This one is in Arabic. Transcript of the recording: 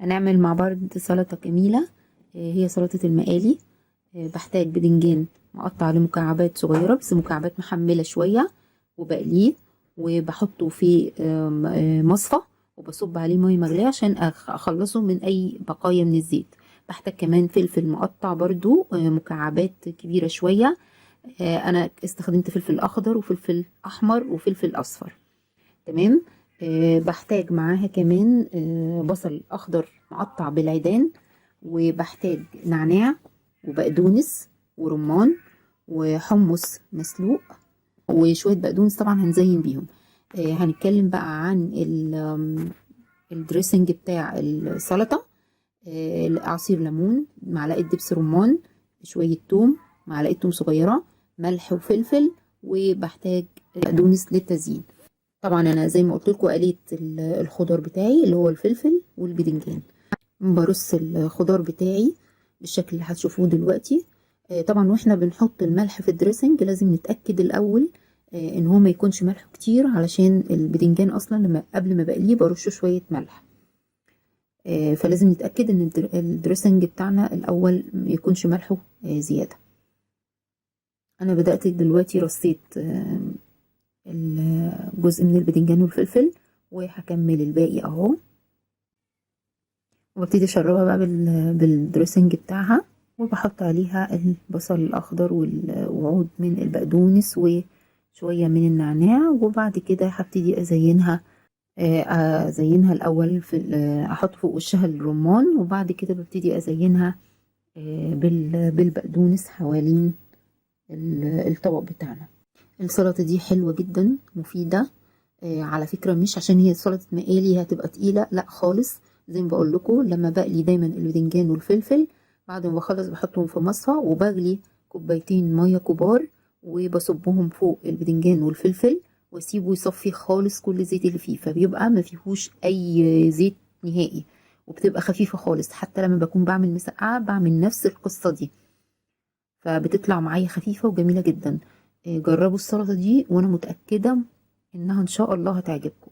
هنعمل مع بعض سلطة جميلة. هي سلطة المقالي. بحتاج بدنجان مقطع لمكعبات صغيرة، بس مكعبات محملة شوية، وبقليه وبحطه في مصفى، وبصب عليه مية مغلية عشان اخلصه من اي بقايا من الزيت. بحتاج كمان فلفل مقطع برضو مكعبات كبيرة شوية. انا استخدمت فلفل اخضر وفلفل احمر وفلفل اصفر. تمام. بحتاج معاها كمان بصل اخضر مقطع بالعيدان، وبحتاج نعناع وبقدونس ورمان وحمص مسلوق وشوية بقدونس طبعا هنزين بيهم. هنتكلم بقى عن الدريسنج بتاع السلطة. عصير ليمون، معلقة دبس رمان، شوية توم، معلقة توم صغيرة، ملح وفلفل، وبحتاج بقدونس للتزيين. طبعا انا زي ما قلت لكم قليت الخضار بتاعي اللي هو الفلفل والبدنجان. برص الخضار بتاعي بالشكل اللي هتشوفوه دلوقتي. طبعا واحنا بنحط الملح في الدريسنج لازم نتأكد الاول ان هو ما يكونش ملح كتير، علشان البدنجان اصلا لما قبل ما بقليه برشه شوية ملح. فلازم نتأكد ان الدريسنج بتاعنا الاول ما يكونش ملحه زيادة. انا بدأت دلوقتي رصيت الجزء من البدنجان والفلفل، وهكمل الباقي اهو، وابتدي اشربها بقى بالدريسنج بتاعها، وبحط عليها البصل الاخضر وعود من البقدونس وشويه من النعناع. وبعد كده هبتدي ازينها الاول احط فوق وشها الرمان، وبعد كده ببتدي ازينها بالبقدونس حوالين الطبق بتاعنا. السلطه دي حلوه جدا مفيده. على فكرة مش عشان هي سلطة مقالي هتبقى تقيلة، لا خالص. زي ما بقول لكم لما بقلي دايما البدنجان والفلفل، بعد ما بخلص بحطهم في مصفى وبغلي كوبايتين مية كبار وبصبهم فوق البدنجان والفلفل، واسيبه يصفي خالص كل الزيت اللي فيه، فبيبقى ما فيهوش اي زيت نهائي، وبتبقى خفيفة خالص. حتى لما بكون بعمل مسقعة بعمل نفس القصة دي، فبتطلع معايا خفيفة وجميلة جدا. جربوا السلطة دي وانا متأكدة انها ان شاء الله هتعجبكم.